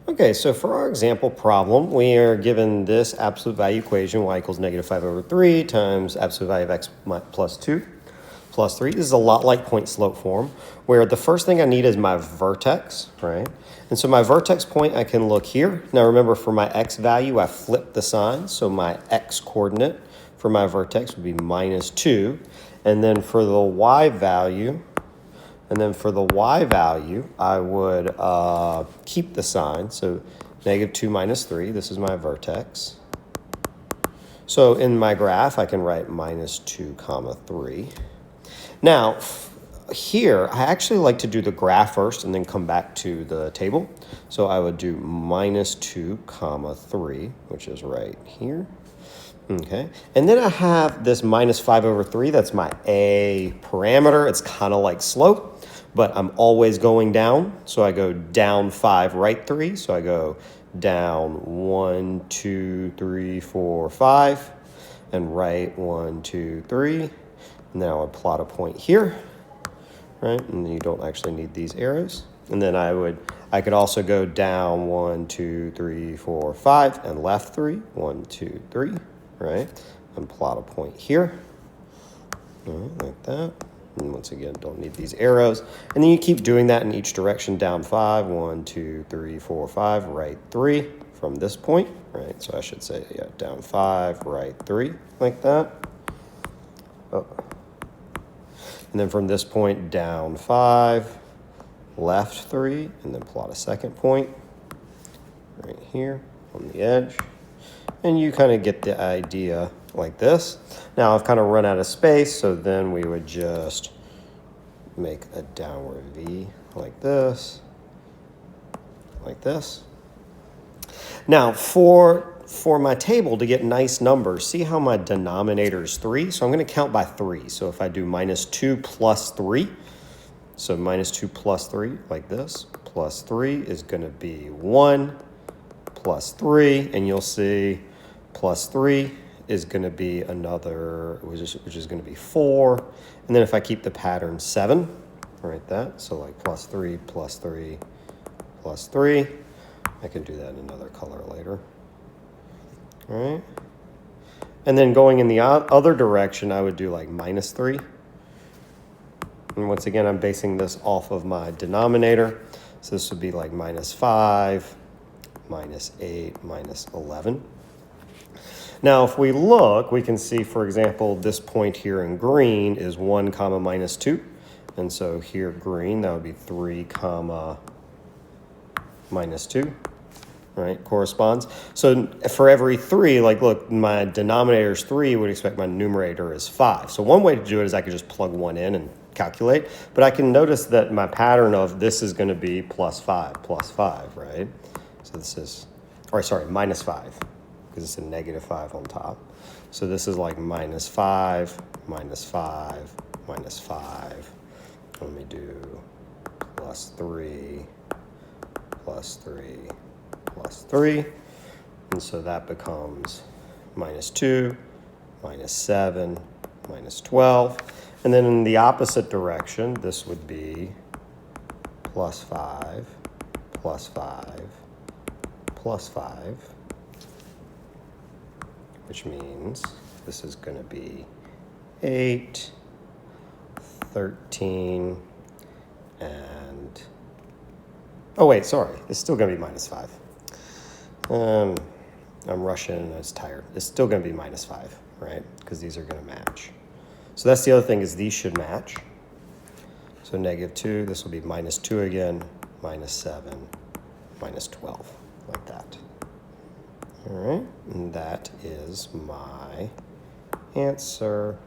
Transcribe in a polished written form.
Okay, so for our example problem, we are given this absolute value equation, y equals -5/3 times absolute value of x plus 2 plus 3. This is a lot like point slope form, where the first thing I need is my vertex, right? And so my vertex point, I can look here. Now remember, for my x value, I flip the sign, so my x coordinate for my vertex would be -2. And then for the y value, I would keep the sign. So -2 minus 3, this is my vertex. So in my graph, I can write -2 comma 3. Now, here, I actually like to do the graph first and then come back to the table. So I would do -2 comma 3, which is right here. Okay, and then I have this -5/3. That's my a parameter. It's kind of like slope, but I'm always going down. So I go down 5, right 3. So I go down 1, 2, 3, 4, 5, and right 1, 2, 3. And then I would plot a point here, right? And you don't actually need these arrows. And then I could also go down 1, 2, 3, 4, 5, and left 3. 1, 2, 3. Right, and plot a point here, right, like that. And once again, don't need these arrows. And then you keep doing that in each direction, down 5, 1, 2, 3, 4, 5, right 3 from this point, right? So I should say, yeah, down 5, right 3, like that. Oh. And then from this point, down 5, left 3, and then plot a second point right here on the edge. And you kind of get the idea like this. Now I've kind of run out of space, so then we would just make a downward V like this, like this. Now for my table, to get nice numbers, see how my denominator is 3? So I'm going to count by 3. So if I do -2 plus 3, so -2 plus 3 like this, plus 3 is going to be 1, plus 3, and you'll see plus 3 is going to be another, which is going to be 4. And then if I keep the pattern 7, write that. So like plus 3, plus 3, plus 3. I can do that in another color later. All right. And then going in the other direction, I would do like -3. And once again, I'm basing this off of my denominator. So this would be like -5, -8, -11. Now, if we look, we can see, for example, this point here in green is 1 comma -2. And so here green, that would be 3 comma -2, right? Corresponds. So for every 3, like, look, my denominator is 3, would expect my numerator is 5. So one way to do it is I could just plug 1 in and calculate. But I can notice that my pattern of this is going to be +5, right? So this is, or sorry, -5, because it's a -5 on top. So this is like -5, -5, -5. Let me do +3, +3, +3. And so that becomes -2, -7, -12. And then in the opposite direction, this would be +5, +5, +5, which means this is going to be 8, 13, and, oh wait, sorry, it's still going to be -5. I'm rushing and I was tired. It's still going to be -5, right? Because these are going to match. So that's the other thing, is these should match. So -2, this will be -2 again, -7, -12, like that. All right, and that is my answer.